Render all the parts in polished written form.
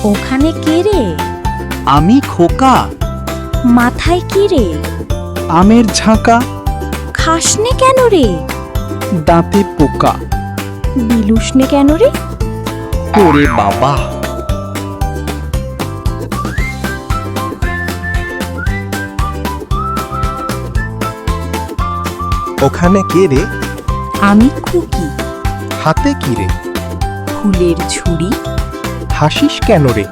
ওখানে কে রে? আমি খোকা। মাথায় কি রে? আমের ঝাঁকা। খাসনে কেন রে? দাঁতে পোকা। বিলুসনে কেন রে? ওরে বাবা! ওখানে কে রে? আমি খুকি। হাতে কি রে? ফুলের ঝুড়ি। হাসিস কেন রে?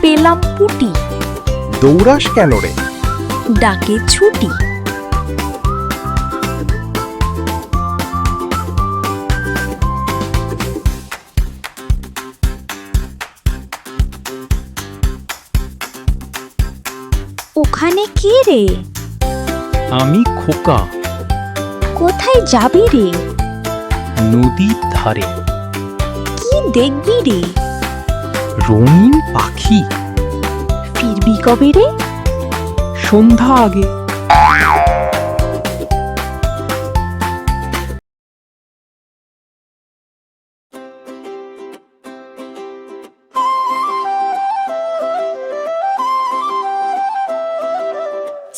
পেলাম পুটি। দৌড়াস কেন রে? ডাকে ছুটি। ওখানে কে রে? আমি খোকা। কোথায় যাবি রে? নদীর ধারে। কি দেখবি রে? রঙিন পাখি। ফিরবি কবে রে? সন্ধ্যা আগে।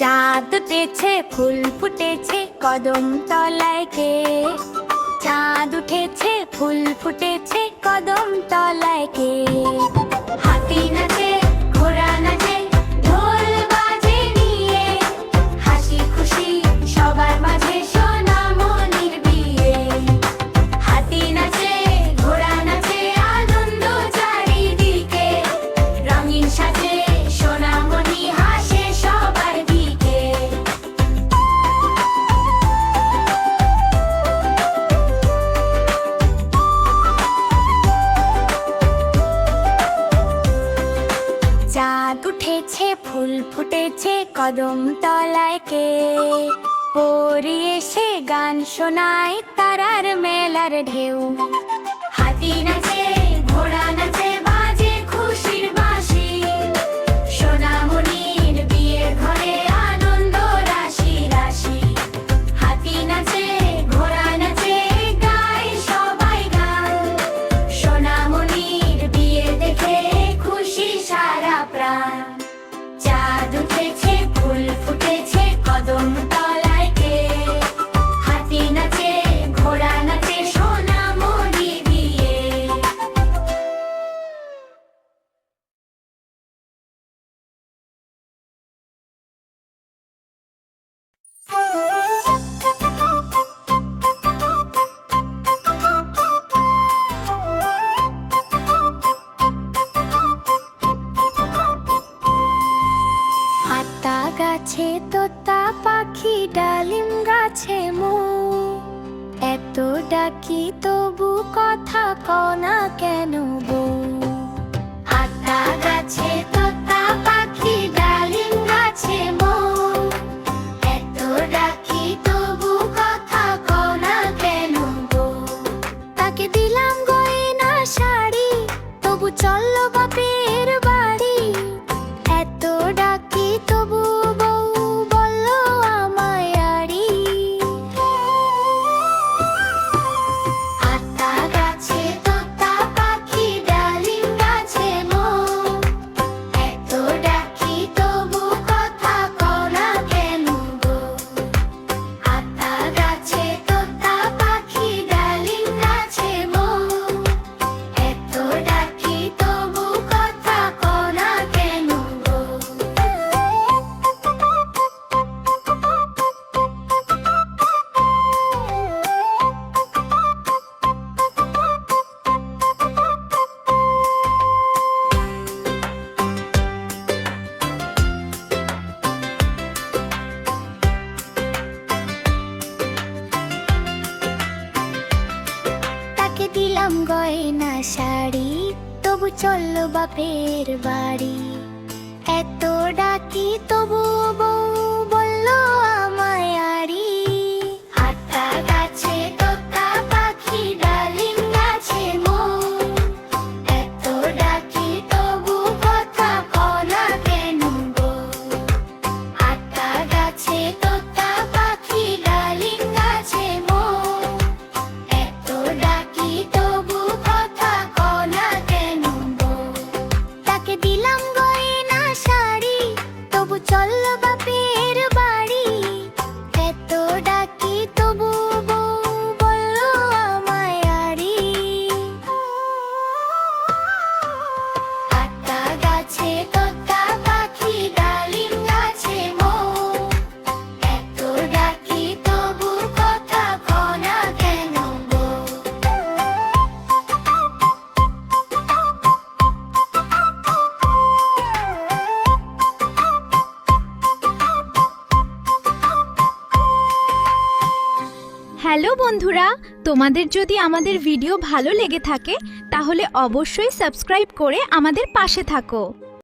চাঁদ উঠেছে, ফুল ফুটেছে, কদম তলায় কে? চাঁদ উঠেছে, ফুল ফুটেছে, কদম তলায় কে? হাতি নাচে, ঘোড়া নাচে, ঢোল বাজে নিয়ে, হাসি খুশি সবার মাঝে সোনামণির বিয়ে। হাতি নাচে, ঘোড়া নাচে, আনন্দ চারিদিকে, রঙিন সাজে সোনামণি হাসে সবার দিকে। চাঁদ উঠেছে, ফুল ফুটেছে, কদম তলায় কে? পরি এসে গান শোনায়, তারার মেলার ঢেউ। হাতি নাচে, ঘোড়া নাচে, বাজে খুশির বাঁশি, সোনামণির বিয়ের ঘরে আনন্দ রাশি রাশি। হাতি নাচে, ঘোড়া নাচে, গায় সবাই গান, সোনামণির বিয়ে দেখে খুশি সারা প্রাণ। চাঁদ উঠেছে, ফুল ফুটেছে, কদম তলায় কে? হাতি নাচে, ঘোড়া নাচে, সোনামণি বিয়ে। আতা গাছে তোতা পাখি, ডালিম গাছে মো, এত ডাকি তবু কথা কনা কেন বউ? আতা গাছে তোতা পাখি, ডালিম গাছে মো, এত ডাকি তবু কথা কনা কেন বউ? তাকে দিলাম গয়না শাড়ি, তবু চলল বাপের বাড়ি, এত ডাকি তবু বউ বলল আমায় আড়ি। আতা গাছে তোতা পাখি, ডালিম গাছে মো, এত ডাকি তবু কথা কনা কেন গো? আতা গাছে তোতা পাখি, ডালিম গাছে মো, এত ডাকি তবু কথা কনা কেন গো? তাকে দিলাম গয়না শাড়ি, তবু চলল বাপের বাড়ি, এত ডাকি তবু বউ বলল আমায় আড়ি। আতা গাছে তোতা পাখি, ডালিম গাছে মো, এত ডাকি তবু কথা কনা কেন গো? আতা গাছে তোতা পাখি, ডালিম গাছে মো, এত ডাকি তবু কথা কনা কেন গো? হ্যালো বন্ধুরা, তোমাদের যদি আমাদের ভিডিও ভালো লেগে থাকে তাহলে অবশ্যই সাবস্ক্রাইব করে আমাদের পাশে থাকো।